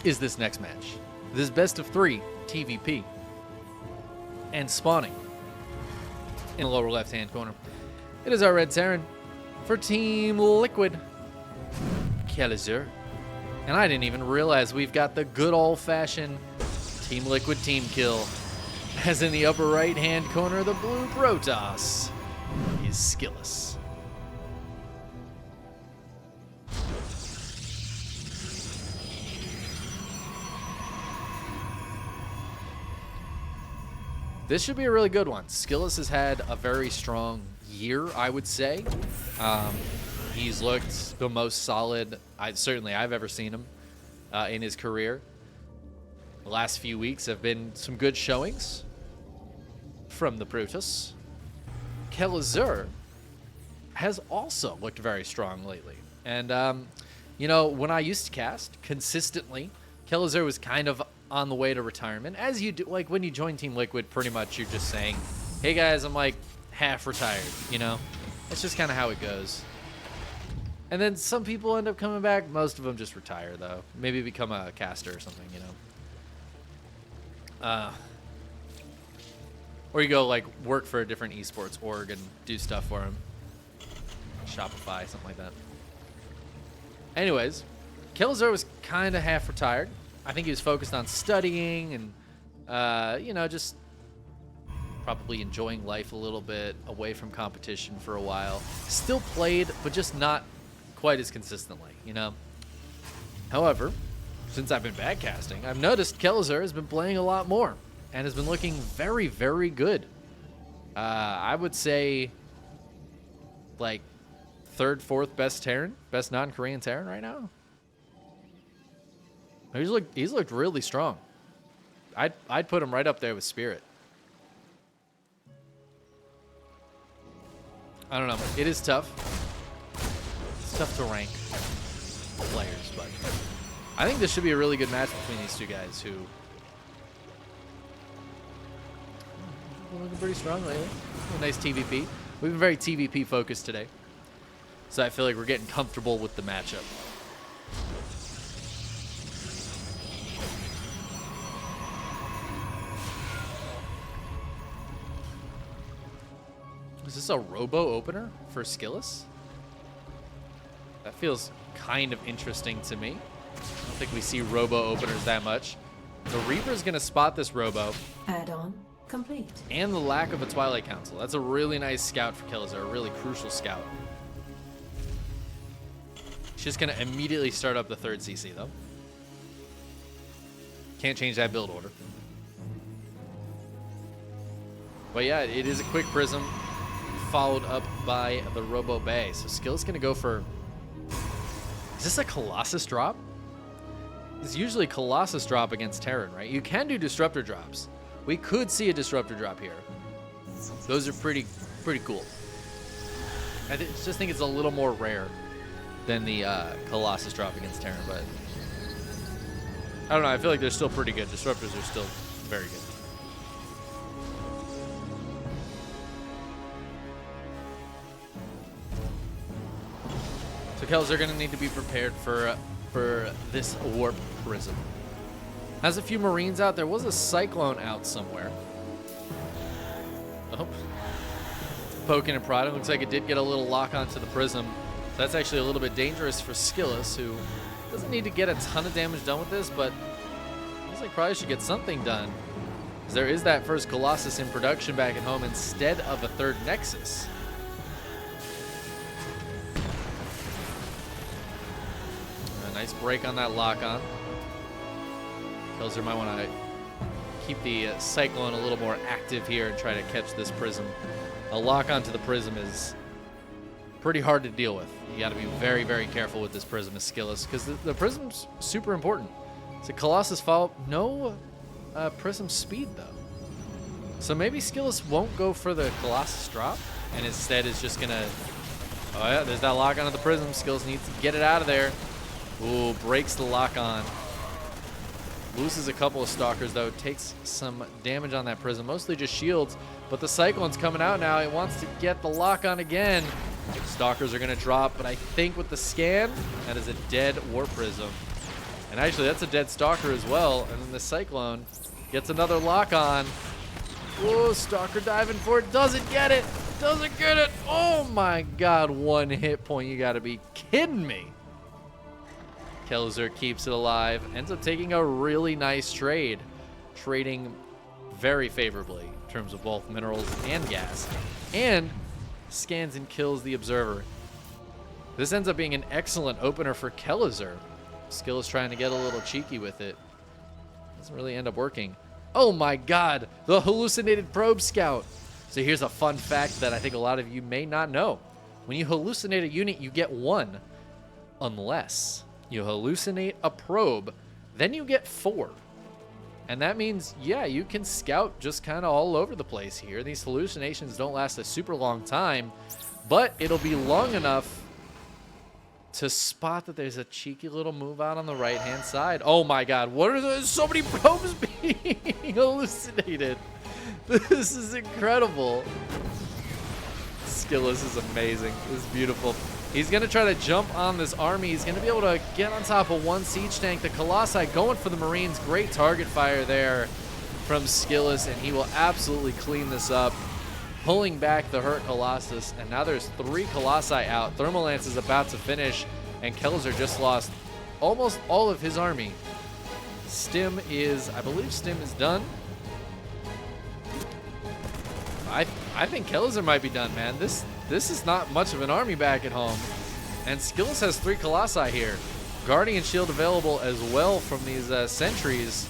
is this next match. This best of 3 TVP. And spawning in the lower left-hand corner. It is our Red Terran for Team Liquid. Kelazhur. And I didn't even realize we've got the good old-fashioned Team Liquid team kill. As in the upper right-hand corner, the blue Protoss is SKillous. This should be a really good one. SKillous has had a very strong year, I would say. He's looked the most solid I've ever seen him in his career. The last few weeks have been some good showings from the Protoss. Kelazhur has also looked very strong lately. And, you know, when I used to cast consistently, Kelazhur was kind of on the way to retirement. As you do, like when you join Team Liquid, pretty much you're just saying, hey guys, I'm like half retired, you know? That's just kind of how it goes. And then some people end up coming back. Most of them just retire, though. Maybe become a caster or something, you know? Or you go, like, work for a different esports org and do stuff for them. Shopify, something like that. Anyways, Kelazhur was kind of half retired. I think he was focused on studying and, you know, just probably enjoying life a little bit, away from competition for a while. Still played, but just not quite as consistently, you know? However, since I've been backcasting, I've noticed Kelazhur has been playing a lot more and has been looking very, very good. I would say, like, 3rd, 4th best Terran, best non-Korean Terran right now. He's looked really strong. I'd put him right up there with Spirit. I don't know. It is tough. It's tough to rank players, but I think this should be a really good match between these two guys who are looking pretty strong lately. A nice TVP. We've been very TVP focused today, so I feel like we're getting comfortable with the matchup. Is this a robo opener for SKillous? That feels kind of interesting to me. I don't think we see robo openers that much. The Reaper's going to spot this robo. Add-on complete. And the lack of a Twilight Council. That's a really nice scout for Kelazhur, a really crucial scout. She's just going to immediately start up the 3rd CC, though. Can't change that build order. But yeah, it is a quick Prism, followed up by the Robo Bay. So SKillous going to go for... Is this a Colossus drop? It's usually Colossus drop against Terran, right? You can do Disruptor drops. We could see a Disruptor drop here. Those are pretty cool. I just think it's a little more rare than the Colossus drop against Terran, but I don't know. I feel like they're still pretty good. Disruptors are still very good. So Kelazhur are going to need to be prepared for this Warp Prism. Has a few Marines out. There was a Cyclone out somewhere. Oh. Poking and prodding. Looks like it did get a little lock onto the Prism. So that's actually a little bit dangerous for SKillous, who doesn't need to get a ton of damage done with this, but looks like probably should get something done. Because there is that first Colossus in production back at home instead of a 3rd Nexus. Nice break on that lock-on. Kelazhur might want to keep the Cyclone a little more active here and try to catch this Prism. A lock-on to the Prism is pretty hard to deal with. You got to be very, very careful with this Prism as SKillous, because the Prism's super important. It's a Colossus follow. No Prism speed, though. So maybe SKillous won't go for the Colossus drop, and instead is just going to... Oh, yeah, there's that lock-on to the Prism. SKillous needs to get it out of there. Ooh, breaks the lock-on. Loses a couple of Stalkers, though. Takes some damage on that Prism. Mostly just shields. But the Cyclone's coming out now. It wants to get the lock-on again. Stalkers are going to drop. But I think with the scan, that is a dead War Prism. And actually, that's a dead Stalker as well. And then the Cyclone gets another lock on. Whoa, Stalker diving for it. Doesn't get it. Doesn't get it. Oh my god, 1 hit point. You gotta be kidding me. Kelazhur keeps it alive. Ends up taking a really nice trade. Trading very favorably in terms of both minerals and gas. And scans and kills the Observer. This ends up being an excellent opener for Kelazhur. SKillous trying to get a little cheeky with it. Doesn't really end up working. Oh my god, the hallucinated probe scout. So here's a fun fact that I think a lot of you may not know. When you hallucinate a unit, you get 1. Unless you hallucinate a probe, then you get 4. And that means, yeah, you can scout just kind of all over the place here. These hallucinations don't last a super long time, but it'll be long enough to spot that there's a cheeky little move out on the right-hand side. Oh my god, what are there so many probes being hallucinated? This is incredible. SKillous is amazing. This is beautiful. He's going to try to jump on this army. He's going to be able to get on top of 1 siege tank. The Colossi going for the Marines. Great target fire there from SKillous, and he will absolutely clean this up, pulling back the hurt Colossus. And now there's 3 Colossi out. Thermalance is about to finish, and Kelazhur just lost almost all of his army. Stim is, I believe Stim is done. I think Kelazhur might be done, man. This is not much of an army back at home. And SKillous has 3 Colossi here. Guardian Shield available as well from these sentries.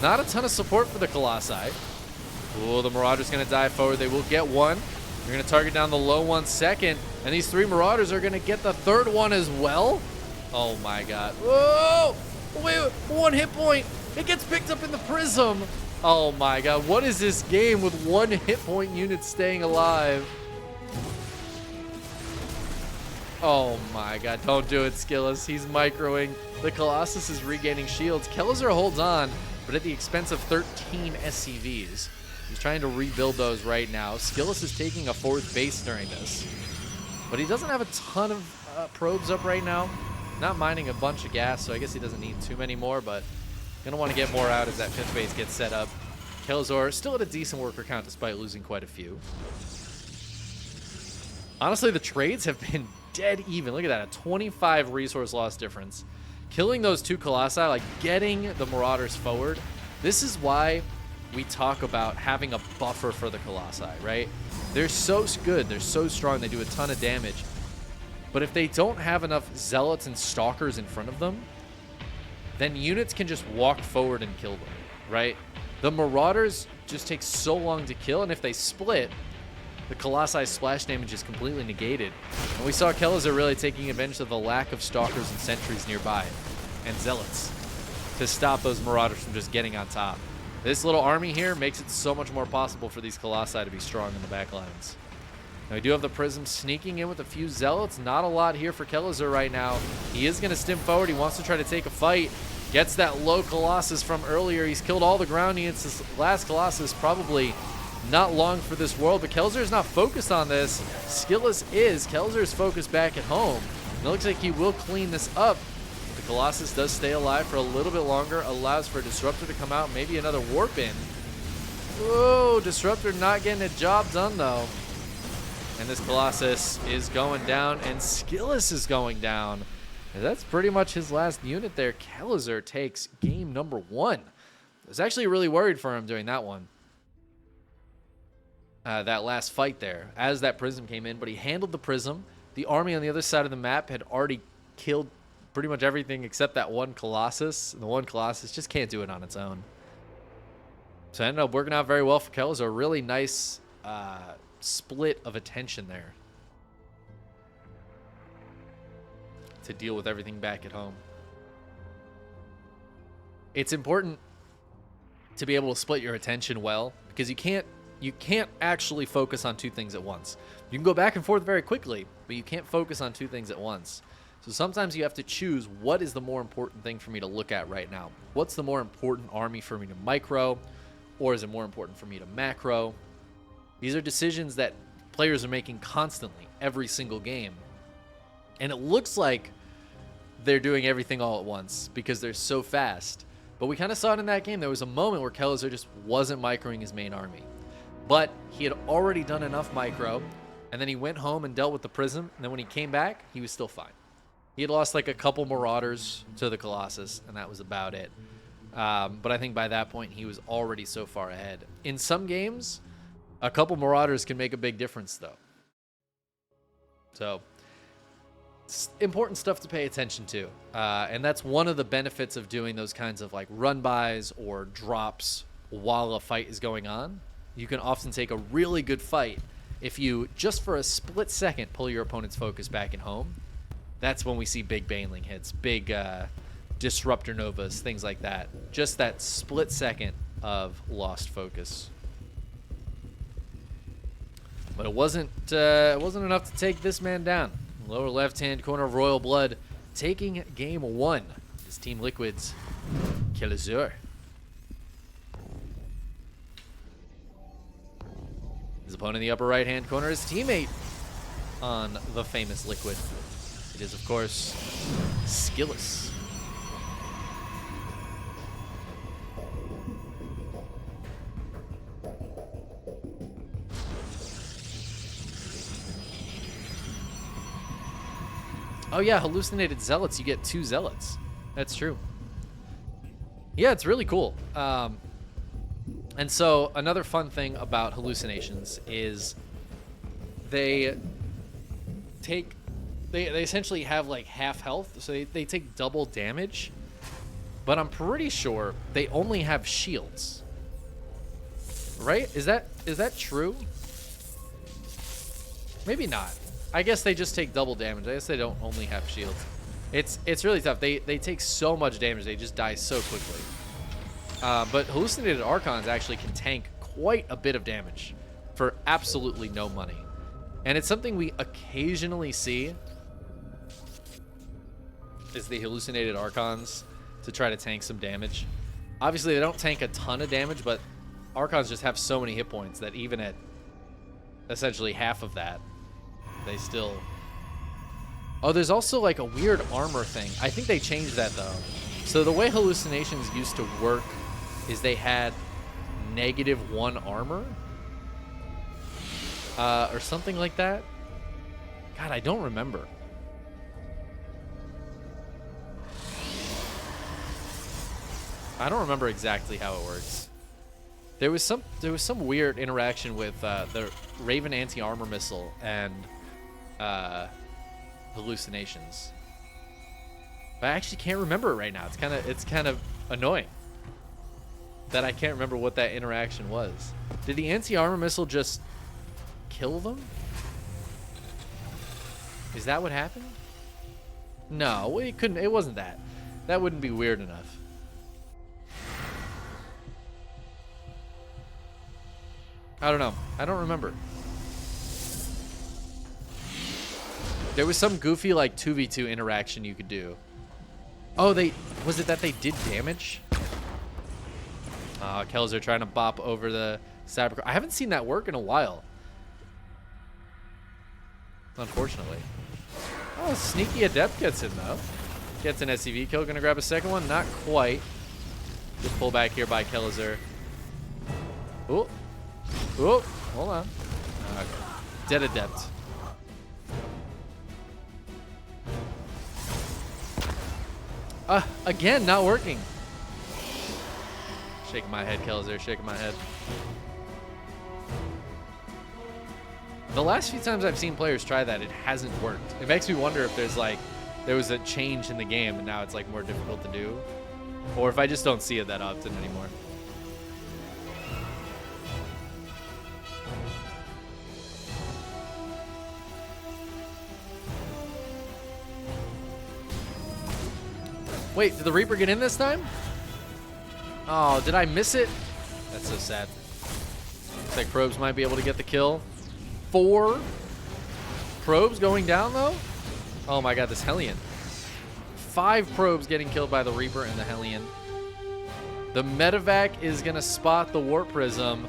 Not a ton of support for the Colossi. Oh, the Marauder's going to dive forward. They will get 1. They're going to target down the low 1 second. And these 3 Marauders are going to get the 3rd one as well. Oh my god. Whoa! Wait, 1 hit point. It gets picked up in the Prism. Oh my god, what is this game with 1 hit point unit staying alive? Oh my god, don't do it, SKillous. He's microing. The Colossus is regaining shields. Kelazhur holds on, but at the expense of 13 SCVs. He's trying to rebuild those right now. SKillous is taking a 4th base during this. But he doesn't have a ton of probes up right now. Not mining a bunch of gas, so I guess he doesn't need too many more, but gonna want to get more out as that 5th base gets set up. Kelazhur still at a decent worker count despite losing quite a few. Honestly, the trades have been dead even. Look at that, a 25 resource loss difference. Killing those 2 Colossi, like getting the Marauders forward. This is why we talk about having a buffer for the Colossi, right? They're so good, they're so strong, they do a ton of damage. But if they don't have enough Zealots and Stalkers in front of them, then units can just walk forward and kill them, right? The Marauders just take so long to kill, and if they split, the Colossi splash damage is completely negated. And we saw Kelazhur really taking advantage of the lack of Stalkers and Sentries nearby, and Zealots, to stop those Marauders from just getting on top. This little army here makes it so much more possible for these Colossi to be strong in the back lines. Now we do have the Prism sneaking in with a few Zealots. Not a lot here for Kelazhur right now. He is going to stim forward. He wants to try to take a fight. Gets that low Colossus from earlier. He's killed all the ground units. This last Colossus probably not long for this world, but Kelazhur is not focused on this. SKillous is. Kelazhur is focused back at home. And it looks like he will clean this up. The Colossus does stay alive for a little bit longer. Allows for Disruptor to come out. Maybe another Warp in. Whoa, Disruptor not getting a job done though. And this Colossus is going down, and SKillous is going down. And that's pretty much his last unit there. Kelazhur takes game number 1. I was actually really worried for him during that one. That last fight there, as that Prism came in, but he handled the Prism. The army on the other side of the map had already killed pretty much everything except that 1 Colossus. And the 1 Colossus just can't do it on its own. So it ended up working out very well for Kelazhur. A really nice split of attention there to deal with everything back at home. It's important to be able to split your attention well, because you can't actually focus on 2 things at once. You can go back and forth very quickly, but you can't focus on 2 things at once. So sometimes you have to choose, what is the more important thing for me to look at right now? What's the more important army for me to micro, or is it more important for me to macro? These are decisions that players are making constantly, every single game. And it looks like they're doing everything all at once because they're so fast. But we kind of saw it in that game. There was a moment where Kelazhur just wasn't microing his main army. But he had already done enough micro, and then he went home and dealt with the Prism, and then when he came back, he was still fine. He had lost like a couple Marauders to the Colossus, and that was about it. But I think by that point, he was already so far ahead. In some games, a couple Marauders can make a big difference, though. So, it's important stuff to pay attention to. And that's one of the benefits of doing those kinds of like run-bys or drops while a fight is going on. You can often take a really good fight if you, just for a split second, pull your opponent's focus back and home. That's when we see big Baneling hits, big Disruptor Novas, things like that. Just that split second of lost focus. But it wasn't enough to take this man down. Lower left-hand corner of Royal Blood taking game 1. His Team Liquid's Kelazhur. His opponent in the upper right-hand corner, his teammate on the famous Liquid. It is, of course, SKillous. Oh yeah, hallucinated zealots. You get 2 zealots. That's true. Yeah, it's really cool. And so another fun thing about hallucinations is they essentially have like half health, so they take double damage. But I'm pretty sure they only have shields. Right? Is that true? Maybe not. I guess they just take double damage. I guess they don't only have shields. It's really tough. They take so much damage. They just die so quickly. But hallucinated Archons actually can tank quite a bit of damage for absolutely no money. And it's something we occasionally see is the hallucinated Archons to try to tank some damage. Obviously, they don't tank a ton of damage, but Archons just have so many hit points that even at essentially half of that, they still... Oh, there's also like a weird armor thing. I think they changed that though. So the way hallucinations used to work is they had -1 armor. Or something like that. God, I don't remember. I don't remember exactly how it works. There was some weird interaction with the Raven anti-armor missile and hallucinations. But I actually can't remember it right now. It's kind of annoying that I can't remember what that interaction was. Did the anti-armor missile just kill them? Is that what happened? No, it couldn't. It wasn't that. That wouldn't be weird enough. I don't know. I don't remember. There was some goofy like 2v2 interaction you could do. Oh, was it that they did damage? Kelazhur trying to bop over the Cybercrow. I haven't seen that work in a while. Unfortunately. Oh, sneaky Adept gets in though. Gets an SCV kill. Gonna grab a second one. Not quite. Good pullback here by Kelazhur. Oh. Oh, hold on. Dead Adept. Again, not working. Shaking my head, Kelazhur, shaking my head. The last few times I've seen players try that, it hasn't worked. It makes me wonder if there was a change in the game and now it's like more difficult to do. Or if I just don't see it that often anymore. Wait, did the Reaper get in this time? Oh, did I miss it? That's so sad. Looks like Probes might be able to get the kill. 4 Probes going down, though? Oh my god, this Hellion. 5 Probes getting killed by the Reaper and the Hellion. The Medevac is going to spot the Warp Prism.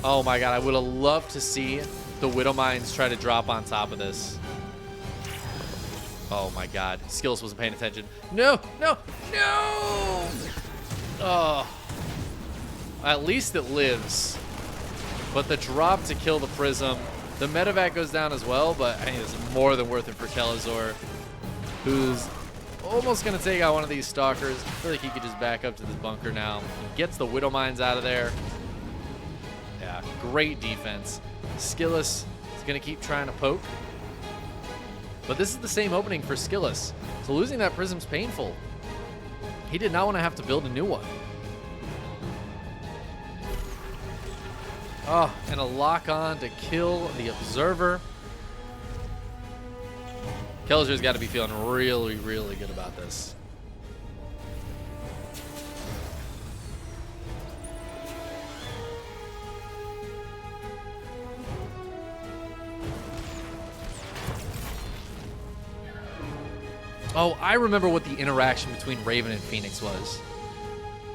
Oh my god, I would have loved to see the Widow Mines try to drop on top of this. Oh my god. SKillous wasn't paying attention. No, no, no! Oh. At least it lives. But the drop to kill the Prism. The medevac goes down as well, but I think it's more than worth it for Kelazhur, who's almost going to take out one of these stalkers. I feel like he could just back up to this bunker now. He gets the Widow Mines out of there. Yeah, great defense. SKillous is going to keep trying to poke. But this is the same opening for SKillous. So losing that Prism's painful. He did not want to have to build a new one. Oh, and a lock on to kill the Observer. Kelazhur's got to be feeling really, really good about this. Oh, I remember what the interaction between Raven and Phoenix was.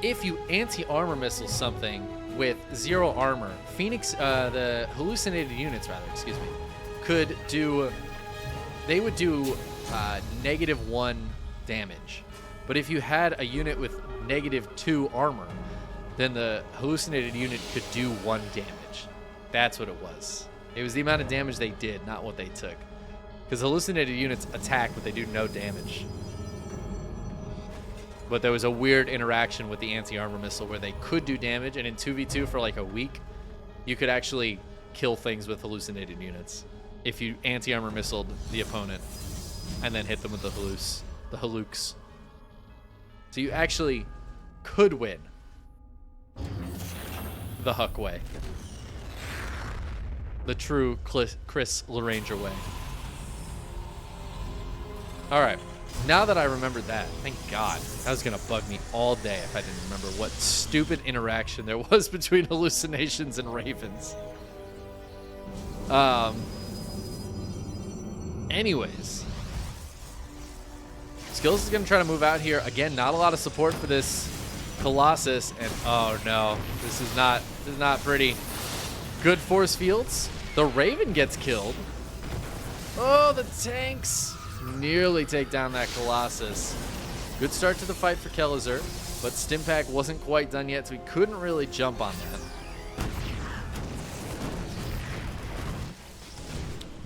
If you anti-armor missile something with 0 armor, Phoenix, the hallucinated units, rather, excuse me, could do, they would do -1 damage. But if you had a unit with -2 armor, then the hallucinated unit could do 1 damage. That's what it was. It was the amount of damage they did, not what they took. Because hallucinated units attack, but they do no damage. But there was a weird interaction with the anti-armor missile where they could do damage, and in 2v2 for like a week, you could actually kill things with hallucinated units if you anti-armor missiled the opponent and then hit them with the hallucs. So you actually could win the Huck way. The true Chris LaRanger way. All right, now that I remembered that, thank God. That was gonna bug me all day if I didn't remember what stupid interaction there was between hallucinations and ravens. Anyways, SKillous is gonna try to move out here. Again, not a lot of support for this Colossus, and oh no, this is not pretty. Good force fields. The Raven gets killed. Oh, the tanks nearly take down that Colossus. Good start to the fight for Kelazhur, but Stimpack wasn't quite done yet, so he couldn't really jump on that.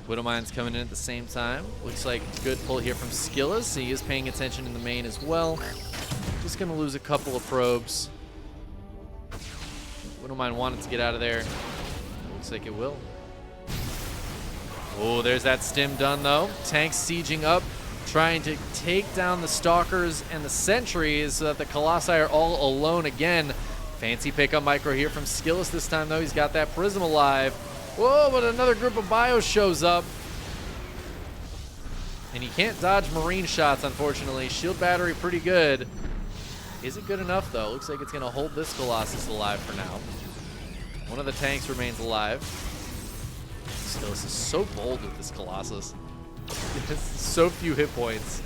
Widowmine's coming in at the same time. Looks like a good pull here from SKillous. He is paying attention in the main as well. Just gonna lose a couple of probes. Widowmine wanted to get out of there. Looks like it will. Oh, there's that stim done, though. Tanks sieging up, trying to take down the Stalkers and the Sentries so that the Colossi are all alone again. Fancy pick up micro here from SKillous this time, though. He's got that Prism alive. Whoa, but another group of bios shows up. And he can't dodge marine shots, unfortunately. Shield battery pretty good. Is it good enough, though? Looks like it's going to hold this Colossus alive for now. One of the tanks remains alive. SKillous is so bold with this Colossus. So few hit points.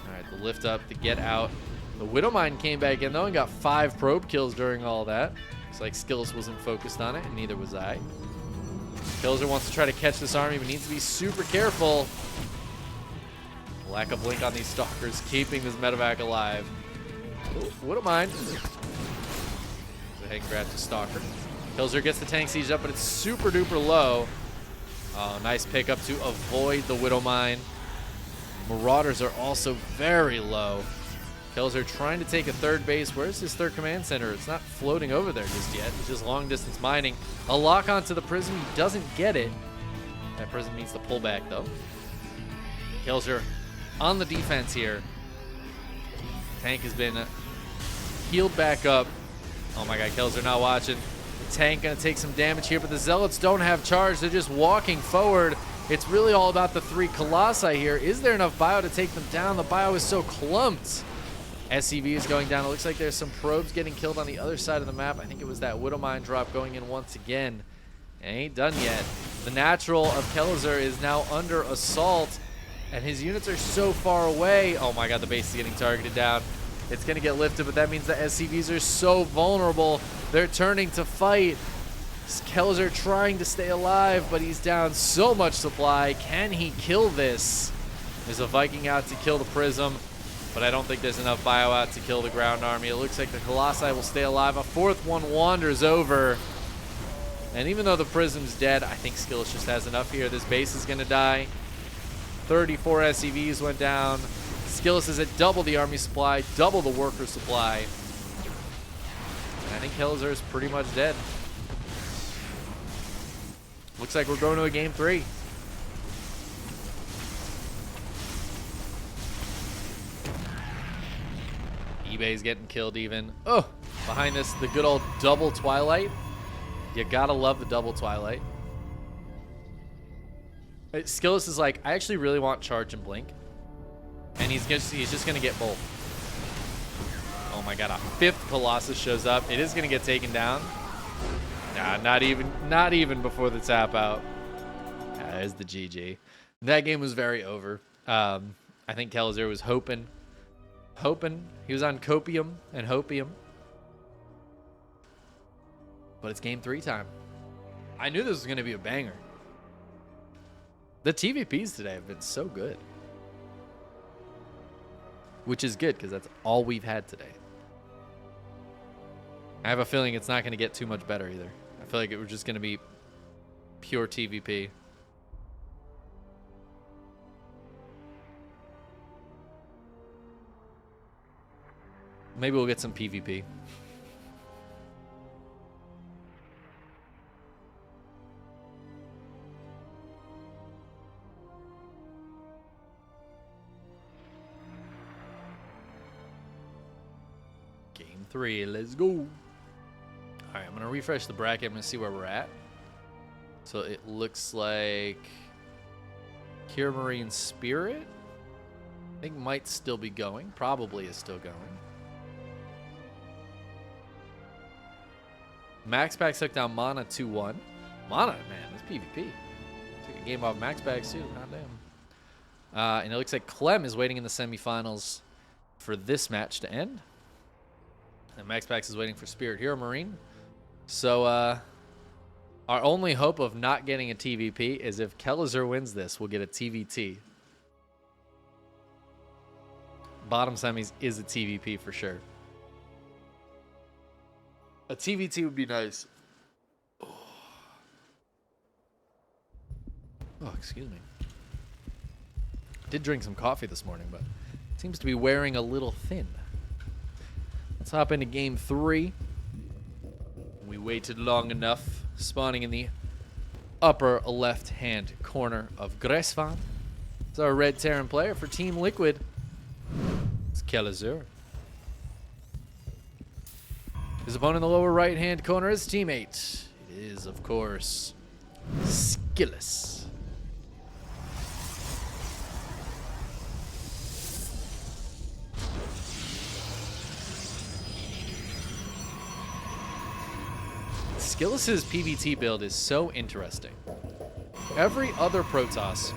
Alright, the lift up to get out. The Widowmine came back in though and got 5 probe kills during all that. Looks like SKillous wasn't focused on it, and neither was I. Kelazhur wants to try to catch this army, but needs to be super careful. Lack of blink on these stalkers, keeping this medevac alive. Oh, Widowmine. Go ahead and grab the stalker. Kelazhur gets the tank siege up, but it's super duper low. Oh, nice pickup to avoid the Widowmine. Marauders are also very low. Kelazhur trying to take a third base. Where's his third command center? It's not floating over there just yet. It's just long distance mining. A lock onto the Prism. He doesn't get it. That Prism needs to pull back though. Kelazhur on the defense here. Tank has been healed back up. Oh my god, Kelazhur not watching. Tank gonna take some damage here, but the Zealots don't have charge. They're just walking forward. It's really all about the 3 Colossi here. Is there enough bio to take them down? The bio is so clumped. SCV is going down. It looks like there's some probes getting killed on the other side of the map. I think it was that Widowmine drop going in once again. It ain't done yet. The natural of Kelazhur is now under assault, and his units are so far away. Oh my god, the base is getting targeted down. It's going to get lifted, but that means the SCVs are so vulnerable. They're turning to fight. Kelazhur trying to stay alive, but he's down so much supply. Can he kill this? There's a Viking out to kill the Prism, but I don't think there's enough bio out to kill the ground army. It looks like the Colossi will stay alive. A fourth one wanders over. And even though the Prism's dead, I think SKillous just has enough here. This base is going to die. 34 SCVs went down. SKillous is at double the army supply, double the worker supply. And I think Kelazhur is pretty much dead. Looks like we're going to a game 3. eBay's getting killed even. Oh, behind this, the good old double Twilight. You gotta love the double Twilight. SKillous is like, I actually really want Charge and Blink. And he's just gonna get both. Oh my god, a 5th Colossus shows up. It is gonna get taken down. Nah, not even before the tap out. There's the GG. That game was very over. I think Kelazhur was hoping. He was on copium and hopium. But it's game 3 time. I knew this was gonna be a banger. The TVPs today have been so good. Which is good, because that's all we've had today. I have a feeling it's not going to get too much better either. I feel like it was just going to be pure TVP. Maybe we'll get some PvP. Game 3, let's go. All right, I'm going to refresh the bracket. I'm going to see where we're at. So it looks like Cure Marine Spirit, I think, might still be going. Probably is still going. Max Packs took down Mana 2-1. Mana, man, that's PvP. Took a game off Max Packs too. Goddamn. And it looks like Clem is waiting in the semifinals for this match to end. And Max Packs is waiting for Spirit Hero Marine. So our only hope of not getting a TVP is if Kelazhur wins this, we'll get a TVT. Bottom semis is a TVP for sure. A TVT would be nice. Oh, excuse me. Did drink some coffee this morning, but seems to be wearing a little thin. Let's hop into game 3. We waited long enough. Spawning in the upper left-hand corner of Gresvan. It's our red Terran player for Team Liquid. It's Kelazhur. His opponent in the lower right-hand corner is teammate. It is, of course, SKillous. SKillous's PvT build is so interesting. Every other Protoss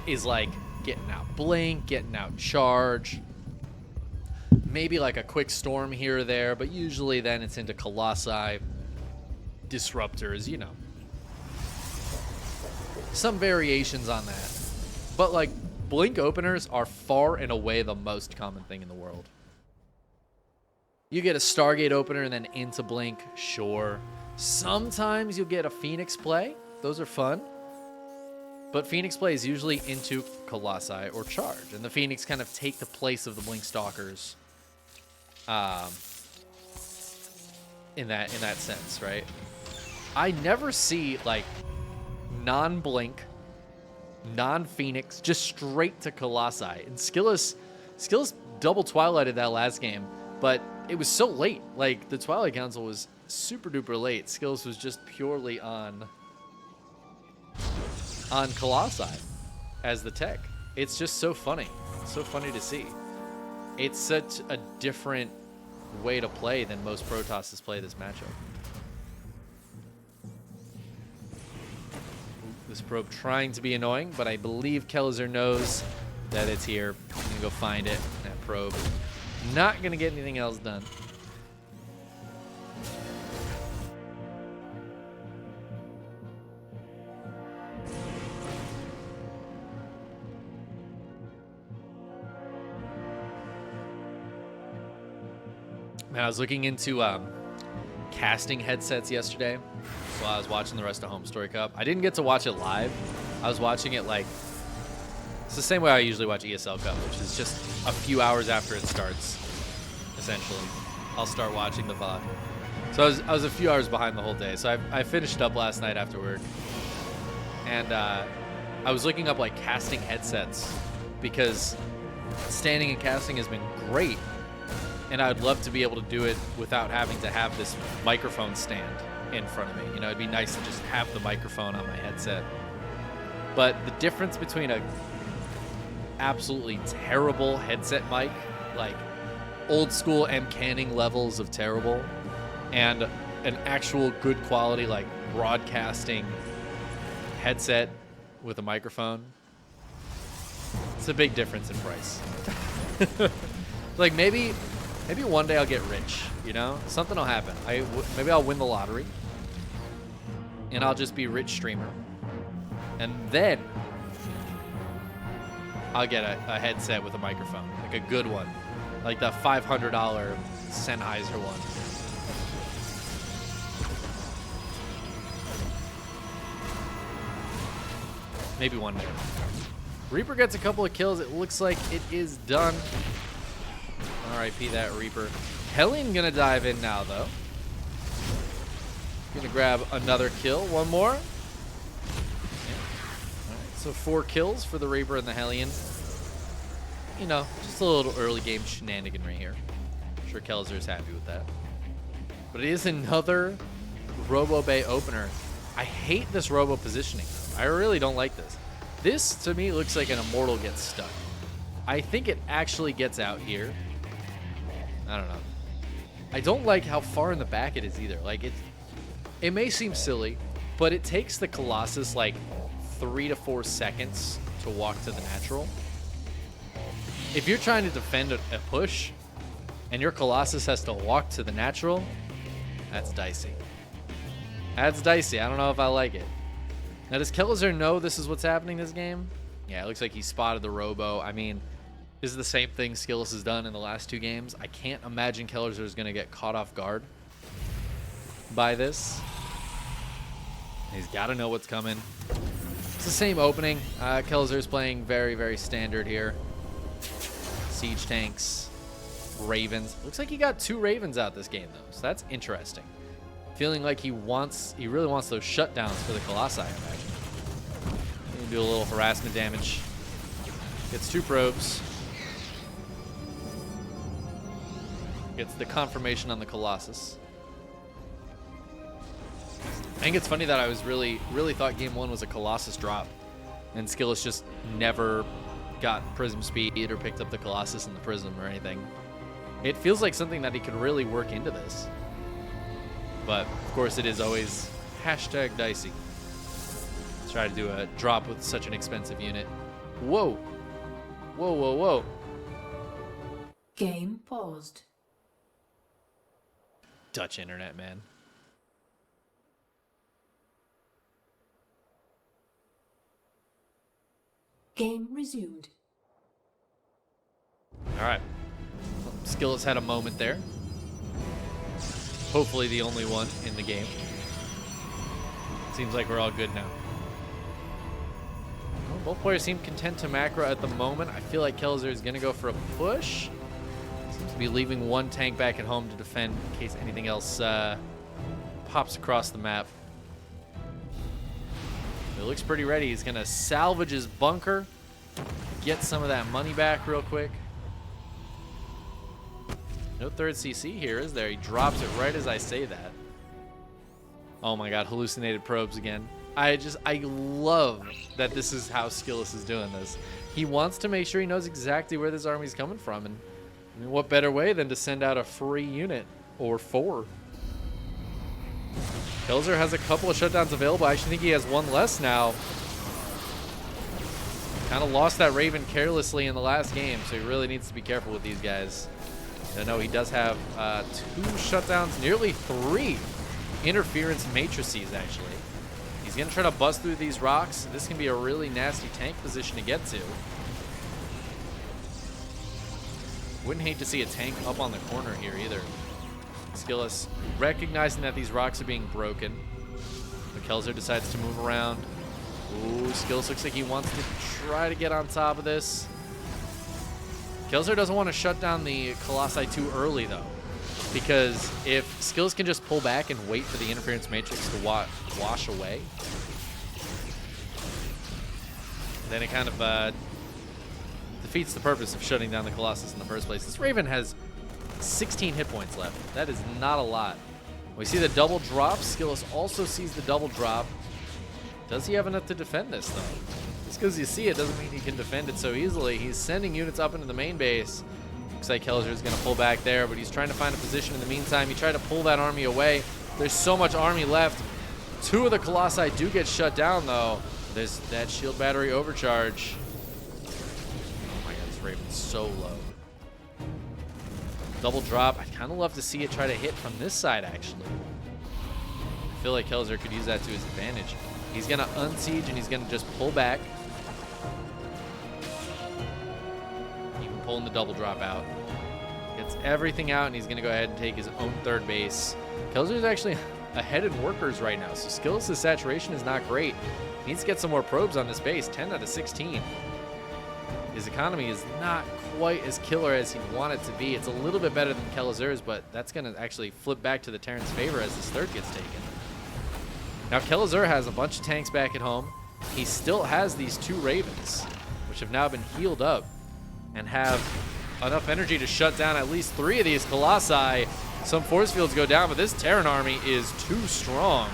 is like getting out Blink, getting out Charge, maybe like a quick Storm here or there, but usually then it's into Colossi, Disruptors, you know. Some variations on that. But like Blink openers are far and away the most common thing in the world. You get a Stargate opener and then into Blink, sure. Sometimes you'll get a Phoenix play. Those are fun. But Phoenix play is usually into Colossi or Charge. And the Phoenix kind of take the place of the Blink Stalkers. In that sense, right? I never see like non-Blink, non-Phoenix, just straight to Colossi. And SKillous double Twilighted that last game, but it was so late. Like the Twilight Council was super duper late. SKillous was just purely on Colossi as the tech. It's just so funny. It's so funny to see. It's such a different way to play than most Protosses play this matchup. This probe trying to be annoying, but I believe Kelazhur knows that it's here. I'm gonna go find it. That probe. Not gonna get anything else done. Man, I was looking into casting headsets yesterday while I was watching the rest of Home Story Cup. I didn't get to watch it live. I was watching it like, it's the same way I usually watch ESL Cup, which is just a few hours after it starts, essentially. I'll start watching the VOD. So I was a few hours behind the whole day. So I finished up last night after work. And I was looking up like casting headsets because standing and casting has been great. And I'd love to be able to do it without having to have this microphone stand in front of me. You know, it'd be nice to just have the microphone on my headset. But the difference between a absolutely terrible headset mic, like old school M Canning levels of terrible, and an actual good quality like broadcasting headset with a microphone, it's a big difference in price. Like maybe one day I'll get rich, you know? Something will happen. Maybe I'll win the lottery and I'll just be a rich streamer. And then I'll get a headset with a microphone, like a good one, like the $500 Sennheiser one. Maybe one day. Reaper gets a couple of kills. It looks like it is done. RIP that Reaper. Hellion gonna dive in now, though. Gonna grab another kill. One more. Yeah. All right, so 4 kills for the Reaper and the Hellion. You know, just a little early game shenaniganry here. I'm sure Kelazhur's happy with that. But it is another Robo Bay opener. I hate this Robo positioning. I really don't like this. This, to me, looks like an Immortal gets stuck. I think it actually gets out here. I don't know. I don't like how far in the back it is either. Like, it may seem silly, but it takes the Colossus like 3 to 4 seconds to walk to the natural. If you're trying to defend a push and your Colossus has to walk to the natural, that's dicey. That's dicey. I don't know if I like it. Now, does Kelazhur know this is what's happening this game? Yeah, it looks like he spotted the Robo. I mean, this is the same thing SKillous has done in the last 2 games. I can't imagine Kelazhur is going to get caught off guard by this. He's got to know what's coming. It's the same opening. Kelazhur is playing very, very standard here. Siege tanks, Ravens. Looks like he got 2 Ravens out this game, though, so that's interesting. Feeling like he really wants those shutdowns for the Colossi, I imagine. Gonna do a little harassment damage. Gets 2 probes. Gets the confirmation on the Colossus. I think it's funny that I was really thought game 1 was a Colossus drop, and SKillous just never got Prism speed or picked up the Colossus in the Prism or anything. It feels like something that he could really work into this. But, of course, it is always hashtag dicey. Let's try to do a drop with such an expensive unit. Whoa. Whoa, whoa, whoa. Game paused. Dutch internet, man. Game resumed. All right. SKillous had a moment there. Hopefully the only one in the game. Seems like we're all good now. Well, both players seem content to macro at the moment. I feel like Kelazhur is going to go for a push. Seems to be leaving 1 tank back at home to defend in case anything else pops across the map. It looks pretty ready. He's going to salvage his bunker. Get some of that money back real quick. No 3rd CC here, is there? He drops it right as I say that. Oh my god, hallucinated probes again. I love that this is how SKillous is doing this. He wants to make sure he knows exactly where this army's coming from, and I mean, what better way than to send out a free unit or 4? Kelazhur has a couple of shutdowns available. I actually think he has 1 less now. Kind of lost that Raven carelessly in the last game, so he really needs to be careful with these guys. No, he does have 2 shutdowns, nearly 3 interference matrices, actually. He's going to try to bust through these rocks. This can be a really nasty tank position to get to. Wouldn't hate to see a tank up on the corner here either. SKillous recognizing that these rocks are being broken. But Kelazhur decides to move around. Ooh, SKillous looks like he wants to try to get on top of this. Kelazhur doesn't want to shut down the Colossi too early, though. Because if SKillous can just pull back and wait for the interference matrix to wash away, then it kind of defeats the purpose of shutting down the Colossus in the first place. This Raven has 16 hit points left. That is not a lot. We see the double drop. SKillous also sees the double drop. Does he have enough to defend this, though? Just because you see it doesn't mean he can defend it so easily. He's sending units up into the main base. Looks like Kelazhur is going to pull back there, but he's trying to find a position in the meantime. He tried to pull that army away. There's so much army left. 2 of the Colossi do get shut down, though. There's that shield battery overcharge. Oh my god, this Raven's so low. Double drop. I'd kind of love to see it try to hit from this side, actually. I feel like Kelazhur could use that to his advantage. He's going to unsiege, and he's going to just pull back. Even pulling the double drop out. Gets everything out, and he's going to go ahead and take his own third base. Kelazhur is actually ahead in workers right now, so SKillous' saturation is not great. He needs to get some more probes on this base. 10 out of 16. His economy is not quite as killer as he'd want it to be. It's a little bit better than Kelazhur's, but that's going to actually flip back to the Terran's favor as this third gets taken. Now, Kelazhur has a bunch of tanks back at home. He still has these 2 Ravens, which have now been healed up and have enough energy to shut down at least 3 of these Colossi. Some force fields go down, but this Terran army is too strong.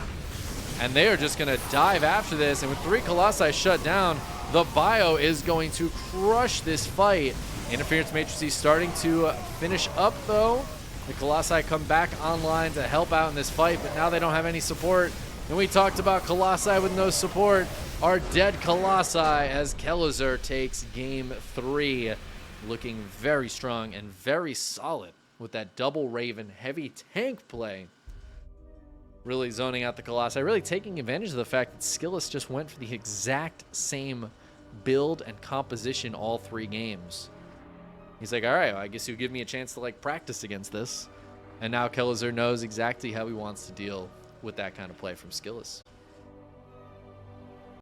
And they are just going to dive after this. And with 3 Colossi shut down, the Bio is going to crush this fight. Interference matrices starting to finish up, though. The Colossi come back online to help out in this fight, but now they don't have any support. And we talked about Colossi with no support. Our dead Colossi as Kelazhur takes game 3. Looking very strong and very solid with that double Raven heavy tank play. Really zoning out the Colossi. Really taking advantage of the fact that SKillous just went for the exact same build and composition all 3 games. He's like, all right, well, I guess you give me a chance to like practice against this. And now Kelazhur knows exactly how he wants to deal with that kind of play from SKillous.